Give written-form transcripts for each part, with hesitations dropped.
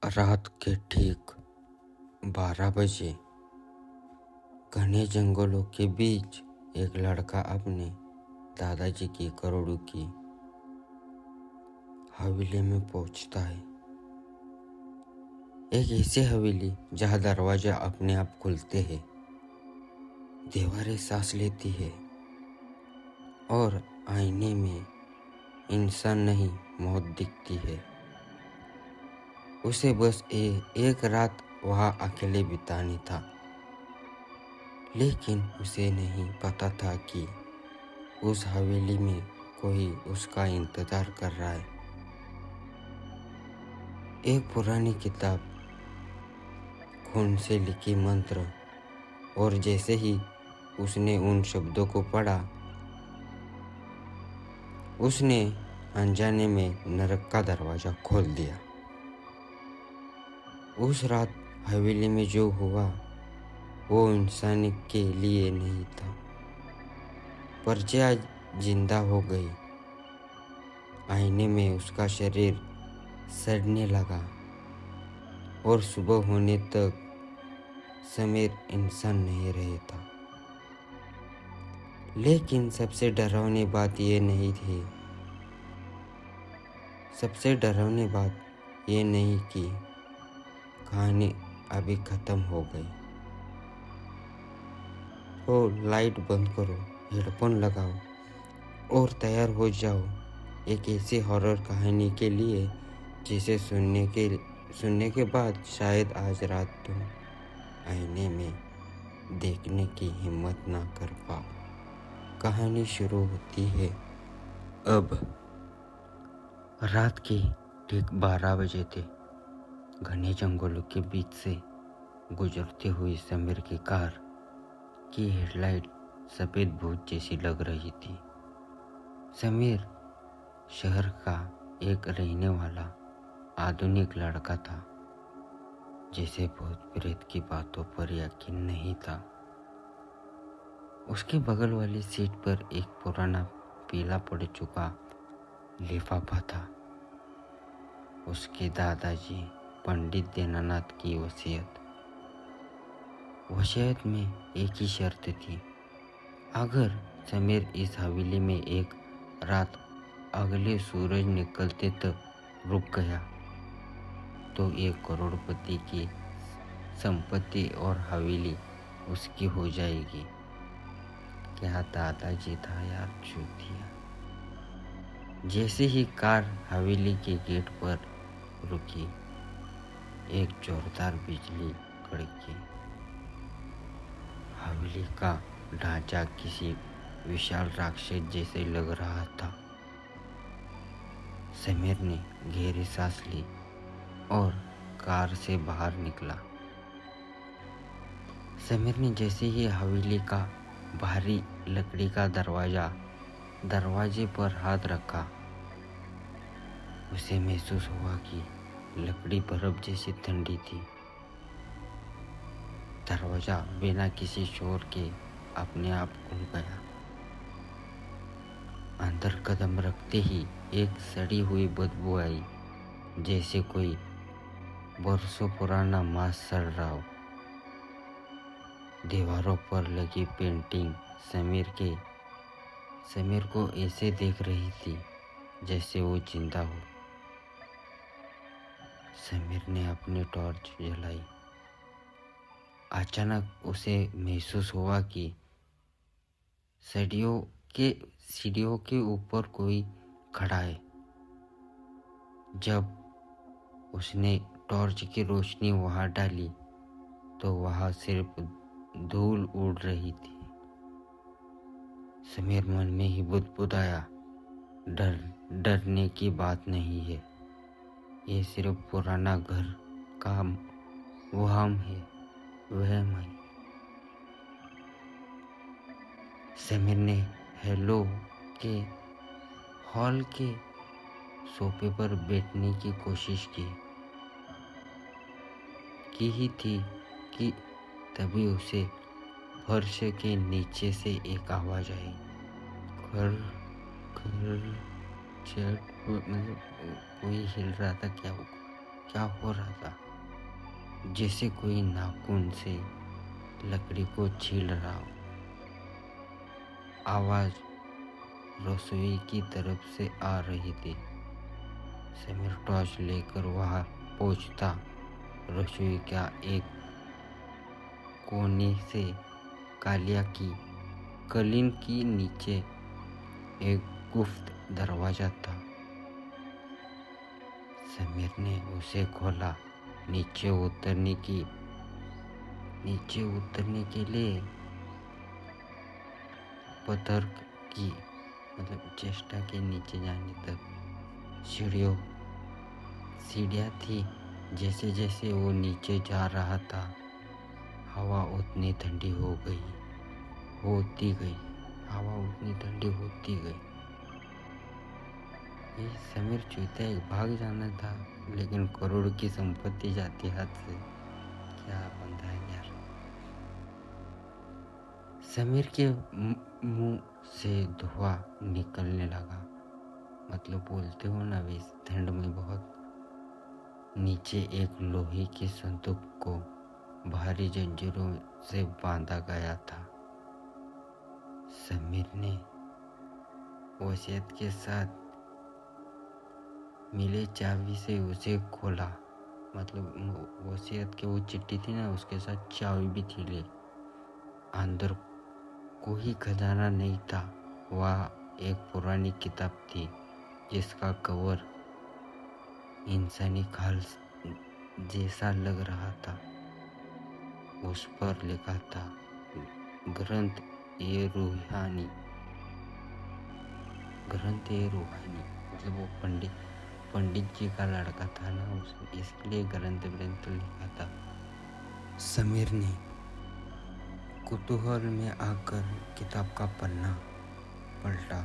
रात के ठीक 12 बजे घने जंगलों के बीच एक लड़का अपने दादाजी की करोड़ों की हवेली में पहुंचता है। एक ऐसी हवेली जहां दरवाजे अपने आप खुलते हैं, दीवारें सांस लेती है और आईने में इंसान नहीं मौत दिखती है। उसे बस एक रात वहां अकेले बितानी था, लेकिन उसे नहीं पता था कि उस हवेली में कोई उसका इंतजार कर रहा है। एक पुरानी किताब, खून से लिखी मंत्र, और जैसे ही उसने उन शब्दों को पढ़ा, उसने अनजाने में नरक का दरवाजा खोल दिया। उस रात हवेली में जो हुआ वो इंसान के लिए नहीं था। पर्चियाँ जिंदा हो गई, आईने में उसका शरीर सड़ने लगा और सुबह होने तक समीर इंसान नहीं रहे था। लेकिन सबसे डरावनी बात ये नहीं थी। सबसे डरावनी बात ये नहीं कि कहानी अभी खत्म हो गई। तो लाइट बंद करो, हेडफोन लगाओ और तैयार हो जाओ एक ऐसी हॉरर कहानी के लिए जिसे सुनने के बाद शायद आज रात तुम आईने में देखने की हिम्मत ना कर पाओ। कहानी शुरू होती है अब। रात के ठीक 12 बजे थे। घने जंगलों के बीच से गुजरती हुई समीर की कार की हेडलाइट सफेद भूत जैसी लग रही थी। समीर शहर का एक रहने वाला आधुनिक लड़का था, जिसे भूत प्रेत की बातों पर यकीन नहीं था। उसके बगल वाली सीट पर एक पुराना पीला पड़ चुका लिफाफा था। उसके दादाजी पंडित दीनानाथ की वसीयत में एक ही शर्त थी। अगर समीर इस हवेली में एक रात अगले सूरज निकलते तक रुक गया तो एक करोड़पति की संपत्ति और हवेली उसकी हो जाएगी। क्या दादाजी था यार, चूतिया। जैसे ही कार हवेली के गेट पर रुकी, एक जोरदार बिजली कड़की। हवेली का ढांचा किसी विशाल राक्षस जैसे लग रहा था। समीर ने गहरी सांस ली और कार से बाहर निकला। समीर ने जैसे ही हवेली का भारी लकड़ी का दरवाजे पर हाथ रखा, उसे महसूस हुआ कि लकड़ी बर्फ जैसी ठंडी थी। दरवाजा बिना किसी शोर के अपने आप खुल गया। अंदर कदम रखते ही एक सड़ी हुई बदबू आई, जैसे कोई बरसों पुराना मांस सड़ रहा हो। दीवारों पर लगी पेंटिंग समीर को ऐसे देख रही थी जैसे वो जिंदा हो। समीर ने अपनी टॉर्च जलाई। अचानक उसे महसूस हुआ कि सीढ़ियों के ऊपर कोई खड़ा है। जब उसने टॉर्च की रोशनी वहां डाली तो वहां सिर्फ धूल उड़ रही थी। समीर मन में ही बुदबुदाया, डरने की बात नहीं है, ये सिर्फ पुराना घर का वहम है। समीर ने हॉल के सोफे पर बैठने की कोशिश की ही थी कि तभी उसे फर्श के नीचे से एक आवाज आई। खर खर चट, मतलब कोई हिल रहा था क्या? क्या हो रहा था? जैसे कोई नाखून से लकड़ी को छील रहा हो। आवाज रसोई की तरफ से आ रही थी। समीर टॉर्च लेकर वहां पहुंचता। रसोई का एक कोने से कालिया की कलीन के नीचे एक गुप्त दरवाजा था। समीर ने उसे खोला। नीचे उतरने के लिए पत्थर की चेष्टा के नीचे जाने तक सीढ़ियाँ थी। जैसे जैसे वो नीचे जा रहा था, हवा उतनी ठंडी होती गई। ये समीर चूतिया भाग जाना था, लेकिन करोड़ की संपत्ति जाती हाथ से। क्या बंदा है यार। समीर के मुंह से धुआं निकलने लगा। बोलते हो ना, इस ठंड में बहुत। नीचे एक लोहे की संदूक को भारी जंजीरों से बांधा गया था। समीर ने वसीयत के साथ मिले चाबी से उसे खोला। वसीयत की वो चिट्ठी थी ना, उसके साथ चाबी भी थी। ले अंदर कोई खजाना नहीं था। वह एक पुरानी किताब थी जिसका कवर इंसानी खाल जैसा लग रहा था। उस पर लिखा था, ग्रंथ ए रूहानी। वो पंडित जी का लड़का था ना, इसलिए ग्रंथ लिखा था। समीर ने कुतूहल में आकर किताब का पन्ना पलटा।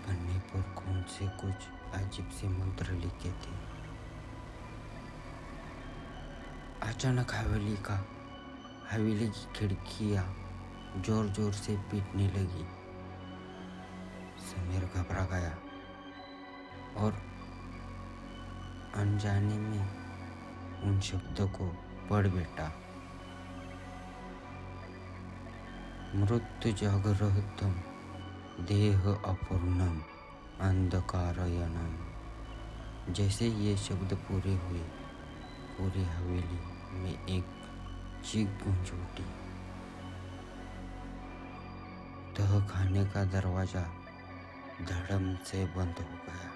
पन्ने पर खून से कुछ अजीब से मंत्र लिखे थे। अचानक हवेली की खिड़कियां जोर जोर से पीटने लगी। समीर घबरा गया और अनजाने में उन शब्दों को पढ़ बैठा। मृत्यु जागृतम देह अपूर्णम अंधकारयनम। जैसे ये शब्द पूरे हुए, पूरी हवेली में एक चीख गूंज उठी। तह खाने का दरवाजा धड़म से बंद हो गया।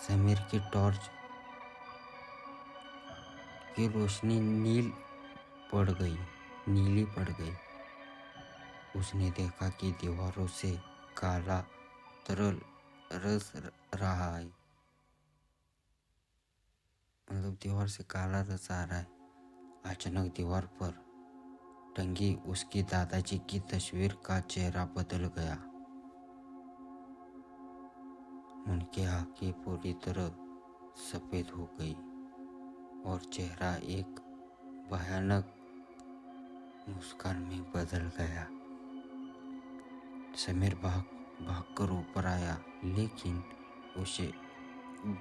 समीर की टॉर्च की रोशनी नीली पड़ गई। उसने देखा कि दीवारों से काला तरल रस रहा है। दीवार से काला रस आ रहा है। अचानक दीवार पर टंगी उसकी दादाजी की तस्वीर का चेहरा बदल गया। उनकी आंखें पूरी तरह सफेद हो गई और चेहरा एक भयानक मुस्कान में बदल गया। समीर भागकर ऊपर आया, लेकिन उसे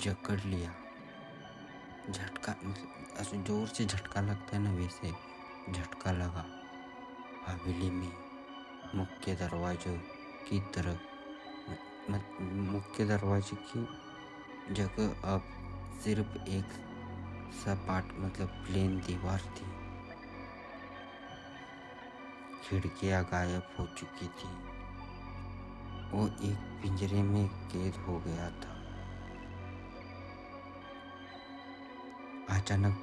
जकड़ लिया। झटका, जोर से झटका लगता है ना, वैसे झटका लगा। हवेली में मुख्य दरवाजे की जगह अब सिर्फ एक सपाट प्लेन दीवार थी। खिड़कियां गायब हो चुकी थी। वो एक पिंजरे में कैद हो गया था। अचानक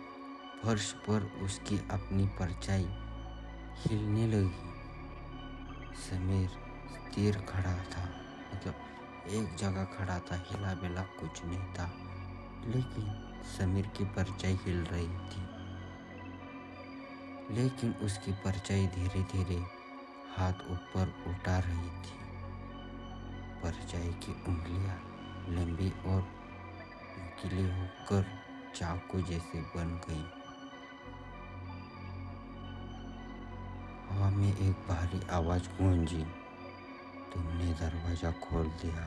फर्श पर उसकी अपनी परछाई हिलने लगी। समीर स्थिर खड़ा था, एक जगह खड़ा था, हिला बिला कुछ नहीं था, लेकिन समीर की परछाई हिल रही थी। लेकिन उसकी परछाई धीरे धीरे हाथ ऊपर उठा रही थी। परछाई की उंगलियां लंबी और नुकीली होकर चाकू जैसे बन गई। हवा में एक भारी आवाज गूंजी, तुमने दरवाजा खोल दिया।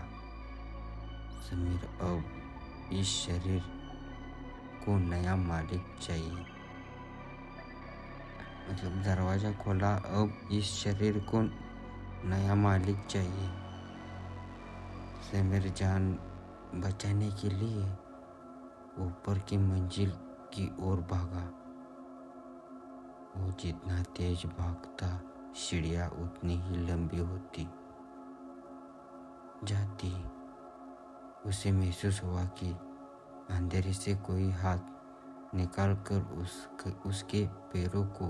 समीर, अब इस शरीर को नया मालिक चाहिए। मतलब दरवाज़ा खोला, अब इस शरीर को नया मालिक चाहिए। समीर जान बचाने के लिए ऊपर की मंजिल की ओर भागा। वो जितना तेज भागता, सीढ़ियाँ उतनी ही लंबी होती जाती। उसे महसूस हुआ कि अंधेरे से कोई हाथ निकालकर उसके पैरों को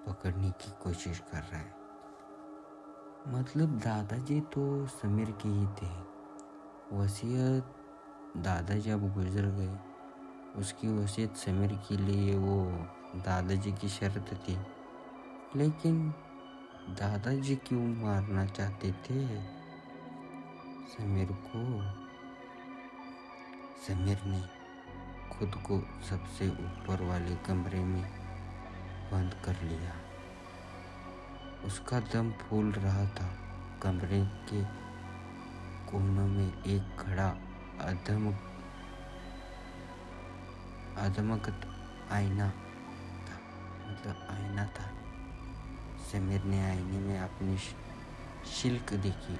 पकड़ने की कोशिश कर रहा है। मतलब दादाजी तो समीर के ही थे। वसीयत दादा जब गुजर गए, उसकी वसीयत समीर के लिए वो दादाजी की शर्त थी। लेकिन दादाजी क्यों मारना चाहते थे समीर को? समीर ने खुद को सबसे ऊपर वाले कमरे में बंद कर लिया। उसका दम फूल रहा था। कमरे के कोने में एक खड़ा अधमगत आईना था। मतलब आईना था। समीर ने आईने में अपनी शक्ल देखी,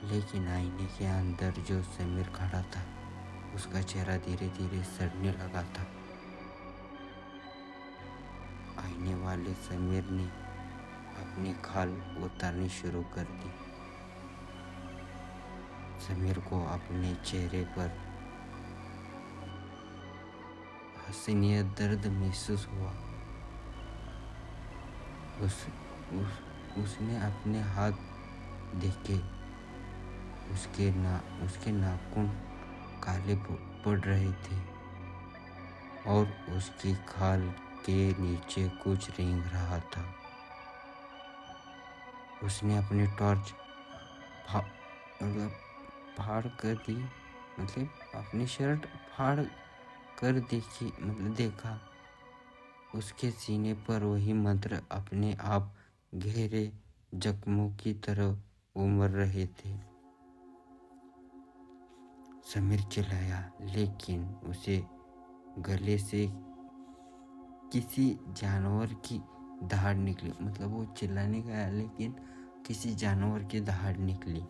लेकिन आईने के अंदर जो समीर खड़ा था, उसका चेहरा धीरे धीरे सड़ने लगा था। आईने वाले समीर ने अपनी खाल उतारनी शुरू कर दी। समीर को अपने चेहरे पर हसीनिय दर्द महसूस हुआ। उसने अपने हाथ देखे। उसके नाखून काले पड़ रहे थे और उसकी खाल के नीचे कुछ रेंग रहा था। उसने अपनी टॉर्च फाड़ कर दी। मतलब अपनी शर्ट फाड़ कर देखा। उसके सीने पर वही मंत्र अपने आप गहरे जख्मों की तरह उमड़ रहे थे। समीर चिल्लाया, लेकिन उसे गले से किसी जानवर की दहाड़ निकली। मतलब वो चिल्लाने गया, लेकिन किसी जानवर की दहाड़ निकली।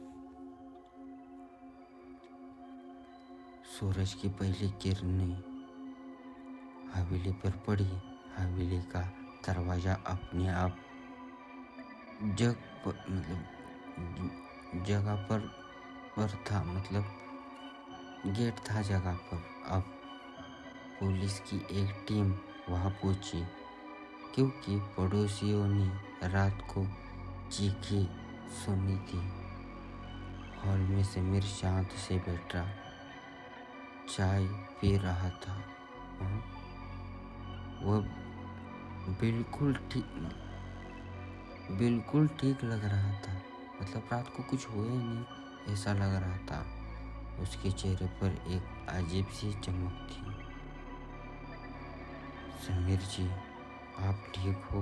सूरज की पहली किरणें हवेली पर पड़ी। हवेली का दरवाजा अपने आप जगह पर था। मतलब गेट था जगह पर। अब पुलिस की एक टीम वहां पहुंची, क्योंकि पड़ोसियों ने रात को चीखें सुनी थी। हॉल में समीर शांत से बैठा चाय पी रहा था। वह बिल्कुल ठीक लग रहा था। मतलब रात को कुछ हुआ ही नहीं, ऐसा लग रहा था। उसके चेहरे पर एक अजीब सी चमक थी। समीर जी, आप ठीक हो?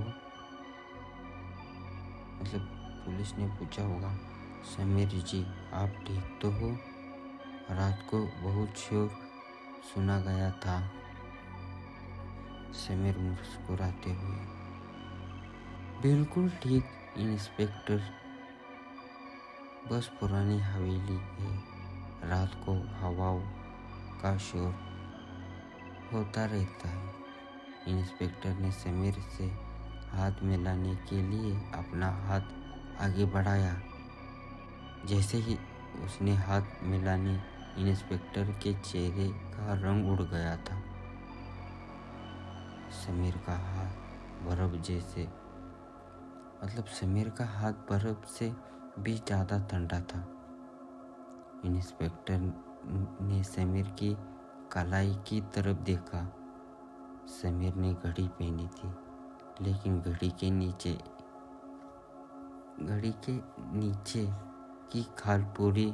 मतलब पुलिस ने पूछा होगा, समीर जी आप ठीक तो हो? रात को बहुत शोर सुना गया था। समीर मुस्कुराते हुए, बिल्कुल ठीक इंस्पेक्टर, बस पुरानी हवेली है। रात को हवाओं का शोर होता रहता है। इंस्पेक्टर ने समीर से हाथ मिलाने के लिए अपना हाथ आगे बढ़ाया। जैसे ही उसने हाथ मिलाने, इंस्पेक्टर के चेहरे का रंग उड़ गया था। समीर का हाथ बर्फ से भी ज़्यादा ठंडा था। इंस्पेक्टर ने समीर की कलाई की तरफ देखा। समीर ने घड़ी पहनी थी, लेकिन घड़ी के नीचे की खाल पूरी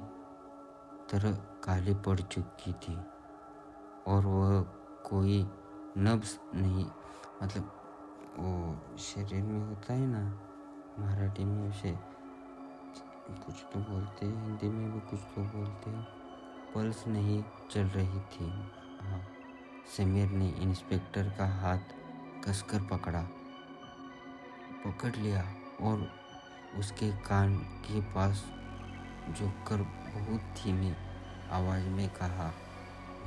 तरह काली पड़ चुकी थी और वह कोई नब्ज नहीं। मतलब वो शरीर में होता है ना, मराठी में उसे कुछ तो बोलते हैं, हिंदी में भी कुछ तो बोलते हैं। पल्स नहीं चल रही थी। हाँ। समीर ने इंस्पेक्टर का हाथ कसकर पकड़ लिया और उसके कान के पास झुककर बहुत धीमी आवाज में कहा,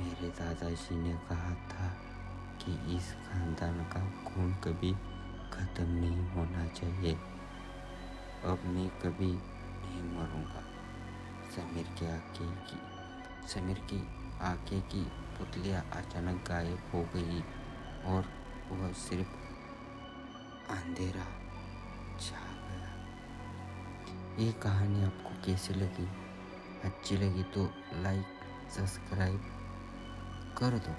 मेरे दादाजी ने कहा था कि इस खानदान का खून कभी खत्म नहीं होना चाहिए। अब मैं कभी नहीं मरूंगा। समीर की आंखें की पुतलियां अचानक गायब हो गई और वह सिर्फ अंधेरा छा गया। ये कहानी आपको कैसी लगी? अच्छी लगी तो लाइक सब्सक्राइब कर दो।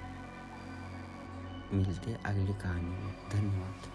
मिलते अगली कहानी में। धन्यवाद।